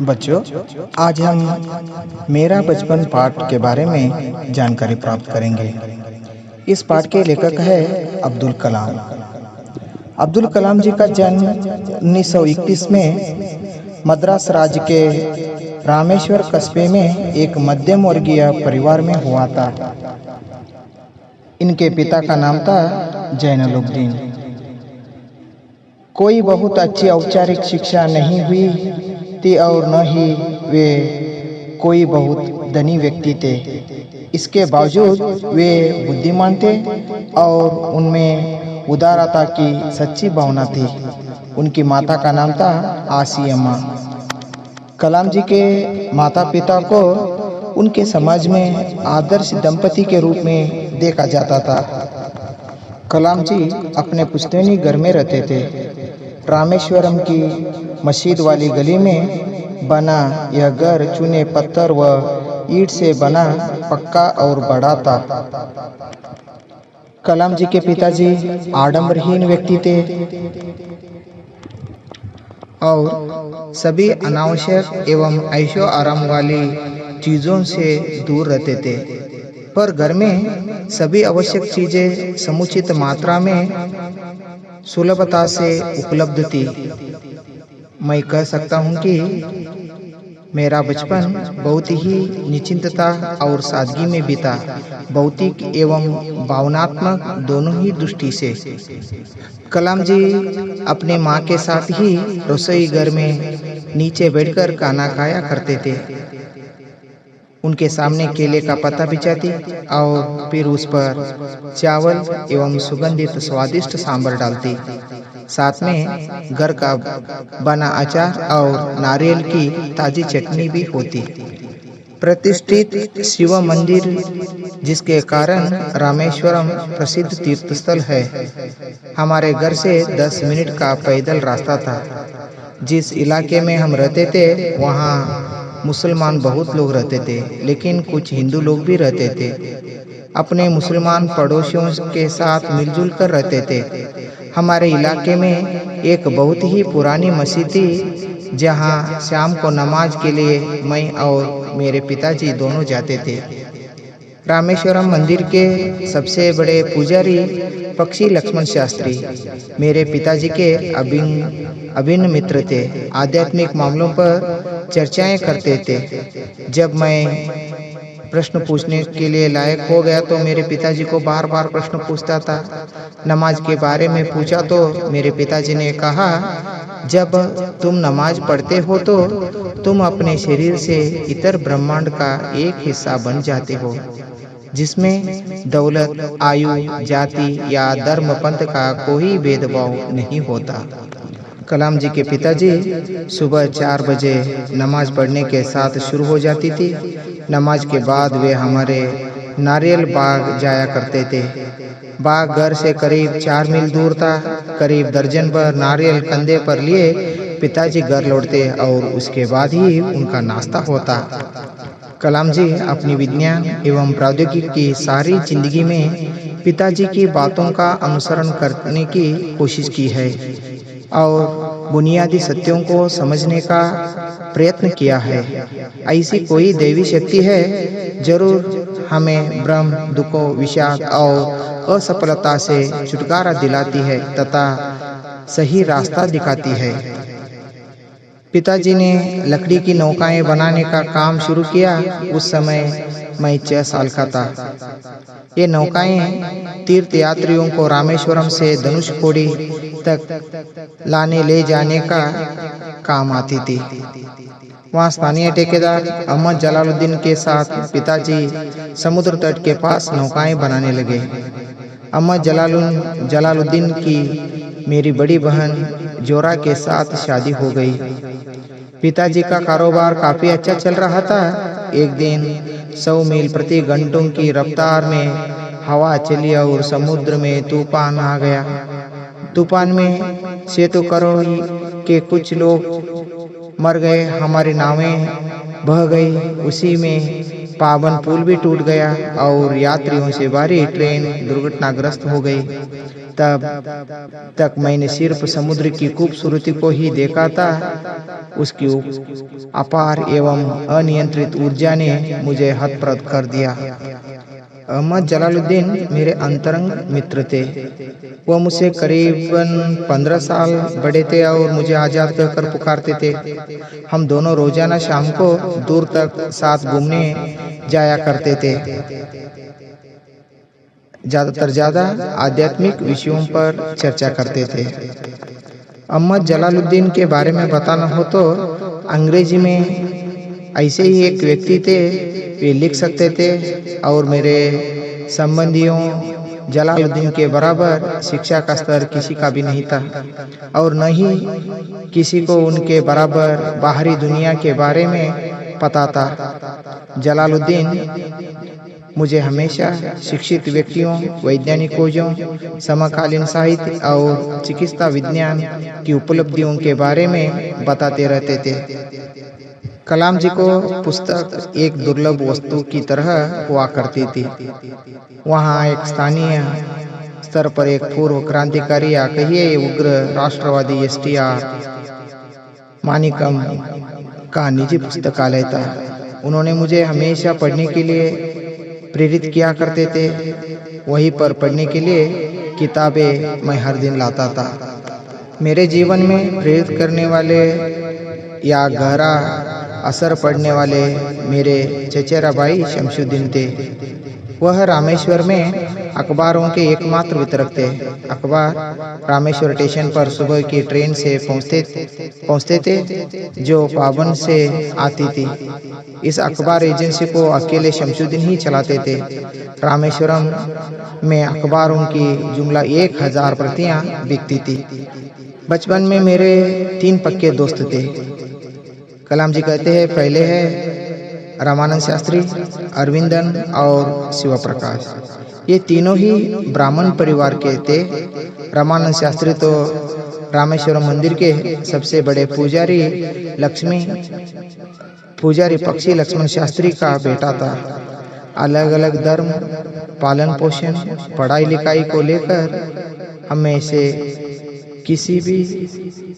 बच्चों, आज हम मेरा बचपन पाठ के बारे में जानकारी प्राप्त करेंगे। इस पाठ के लेखक है अब्दुल कलाम। अब्दुल कलाम जी का जन्म 1921 में मद्रास राज्य के रामेश्वर कस्बे में एक मध्यम वर्गीय परिवार में हुआ था। इनके पिता का नाम था जैनुलब्दीन। कोई बहुत अच्छी औपचारिक शिक्षा नहीं हुई थी और न ही वे कोई बहुत धनी व्यक्ति थे। इसके बावजूद वे बुद्धिमान थे और उनमें उदारता की सच्ची भावना थी। उनकी माता का नाम था आसी अम्मा। कलाम जी के माता पिता को उनके समाज में आदर्श दंपति के रूप में देखा जाता था। कलाम जी अपने पुश्तैनी घर में रहते थे। रामेश्वरम की मस्जिद वाली गली में बना यह घर चूने पत्थर व ईंट से बना, पक्का और बड़ा था। कलाम जी के पिताजी आडंबरहीन व्यक्ति थे और सभी अनावश्यक एवं ऐशो आराम वाली चीज़ों से दूर रहते थे, पर घर में सभी आवश्यक चीज़ें समुचित मात्रा में सुलभता से उपलब्ध थी। मैं कह सकता हूँ कि मेरा बचपन बहुत ही निश्चिंतता और सादगी में बीता, भौतिक एवं भावनात्मक दोनों ही दृष्टि से। कलाम जी अपने माँ के साथ ही रसोई घर में नीचे बैठकर खाना खाया करते थे। उनके सामने केले का पत्ता बिछाती और फिर उस पर चावल एवं सुगंधित स्वादिष्ट सांभर डालती। साथ में घर का बना अचार और नारियल की ताजी चटनी भी होती। प्रतिष्ठित शिव मंदिर, जिसके कारण रामेश्वरम प्रसिद्ध तीर्थस्थल है, हमारे घर से 10 मिनट का पैदल रास्ता था। जिस इलाके में हम रहते थे वहाँ मुसलमान बहुत लोग रहते थे, लेकिन कुछ हिंदू लोग भी रहते थे। अपने मुसलमान पड़ोसियों के साथ मिलजुल कर रहते थे। हमारे इलाके में एक बहुत ही पुरानी मस्जिद थी, जहां शाम को नमाज के लिए मैं और मेरे पिताजी दोनों जाते थे। रामेश्वरम मंदिर के सबसे बड़े पुजारी पक्षी लक्ष्मण शास्त्री मेरे पिताजी के अभिन्न मित्र थे। आध्यात्मिक मामलों पर चर्चाएं करते थे। जब मैं प्रश्न पूछने के लिए लायक हो गया तो मेरे पिताजी को बार बार प्रश्न पूछता था। नमाज के बारे में पूछा तो मेरे पिताजी ने कहा, जब तुम नमाज पढ़ते हो तो तुम अपने शरीर से इतर ब्रह्मांड का एक हिस्सा बन जाते हो, जिसमें दौलत, आयु, जाति या धर्म पंथ का कोई भेदभाव नहीं होता। कलाम जी के पिताजी सुबह 4 बजे नमाज पढ़ने के साथ शुरू हो जाती थी। नमाज के बाद वे हमारे नारियल बाग जाया करते थे। बाग घर से करीब 4 मील दूर था। करीब दर्जन भर नारियल कंधे पर लिए पिताजी घर लौटते और उसके बाद ही उनका नाश्ता होता। कलाम जी अपनी विज्ञान एवं प्रौद्योगिकी की सारी जिंदगी में पिताजी की बातों का अनुसरण करने की कोशिश की है और बुनियादी सत्यों को समझने का प्रयत्न किया है। ऐसी कोई दैवी शक्ति है जरूर हमें भ्रम, दुखों, विषाद और असफलता से छुटकारा दिलाती है तथा सही रास्ता दिखाती है। पिताजी ने लकड़ी की नौकाएं बनाने का काम शुरू किया। उस समय मैं 6 साल का था। ये नौकाएं तीर्थ यात्रियों को रामेश्वरम से धनुषकोडी तक लाने ले जाने का काम आती थी। वहाँ स्थानीय ठेकेदार अहमद जलालुद्दीन के साथ पिताजी समुद्र तट के पास नौकाएं बनाने लगे। अहमद जलालुद्दीन की मेरी बड़ी बहन जोरा के साथ शादी हो गई। पिताजी का कारोबार काफी अच्छा चल रहा था। एक दिन 100 मील प्रति घंटों की रफ्तार में हवा चली और समुद्र में तूफान आ गया। तूफान में सेतुकारोही के कुछ लोग मर गए। हमारी नावें बह गई। उसी में पावन पुल भी टूट गया और यात्रियों से भारी ट्रेन दुर्घटनाग्रस्त हो गई। तब तक मैंने सिर्फ समुद्र की खूबसूरती को ही देखा था। उसकी अपार एवं अनियंत्रित ऊर्जा ने मुझे हतप्रभ कर दिया। अहमद जलालुद्दीन मेरे अंतरंग मित्र थे। वह मुझसे करीबन 15 साल बड़े थे और मुझे आजाद कहकर पुकारते थे। हम दोनों रोजाना शाम को दूर तक साथ घूमने जाया करते थे। ज्यादा आध्यात्मिक विषयों पर चर्चा करते थे। अहमद जलालुद्दीन के बारे में बताना हो तो अंग्रेजी में ऐसे ही एक व्यक्ति थे। वे लिख सकते थे और मेरे संबंधियों जलालुद्दीन के बराबर शिक्षा का स्तर किसी का भी नहीं था और न ही किसी को उनके बराबर बाहरी दुनिया के बारे में पता था। जलालुद्दीन मुझे हमेशा शिक्षित व्यक्तियों, वैज्ञानिक खोजों, समकालीन साहित्य और चिकित्सा विज्ञान की उपलब्धियों के बारे में बताते रहते थे। कलाम जी को पुस्तक एक दुर्लभ वस्तु की तरह हुआ करती थी। वहाँ एक स्थानीय स्तर पर एक पूर्व क्रांतिकारी या कहिए उग्र राष्ट्रवादी STR मानिकम का निजी पुस्तकालय था। उन्होंने मुझे हमेशा पढ़ने के लिए प्रेरित किया करते थे। वहीं पर पढ़ने के लिए किताबें मैं हर दिन लाता था। मेरे जीवन में प्रेरित करने वाले या गहरा असर पड़ने वाले मेरे चचेरा भाई शमशुद्दीन थे। वह रामेश्वर में अखबारों के एकमात्र वितरक थे। अखबार रामेश्वर स्टेशन पर सुबह की ट्रेन से पहुंचते थे जो पाबन से आती थी। इस अखबार एजेंसी को अकेले शमशुद्दीन ही चलाते थे। रामेश्वरम में अखबारों की जुमला 1000 प्रतियां बिकती थी। बचपन में मेरे 3 पक्के दोस्त थे। कलाम जी कहते हैं पहले है रामानंद शास्त्री, अरविंदन और शिव प्रकाश। ये तीनों ही ब्राह्मण परिवार के थे। रामानंद शास्त्री तो रामेश्वरम मंदिर के सबसे बड़े पुजारी पक्षी लक्ष्मण शास्त्री का बेटा था। अलग अलग धर्म, पालन पोषण, पढ़ाई लिखाई को लेकर हमें से किसी भी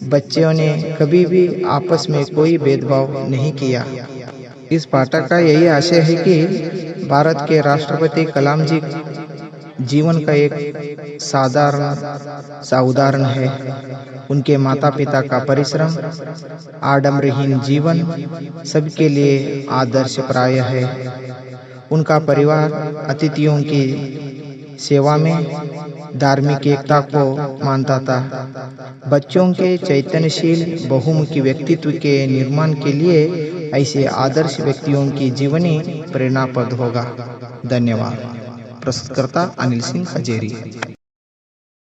बच्चों ने कभी भी आपस में कोई भेदभाव नहीं किया। इस पाठक का यही आशय है कि भारत के राष्ट्रपति कलाम जी जीवन का एक साधारण सा उदाहरण है। उनके माता पिता का परिश्रम, आडंबरहीन जीवन सबके लिए आदर्श प्राय है। उनका परिवार अतिथियों की सेवा में धार्मिक एकता को मानता था। बच्चों के चैतन्यशील बहुमुखी व्यक्तित्व के निर्माण के लिए ऐसे आदर्श व्यक्तियों की जीवनी प्रेरणाप्रद होगा। धन्यवाद। प्रस्तुतकर्ता अनिल सिंह हजेरी।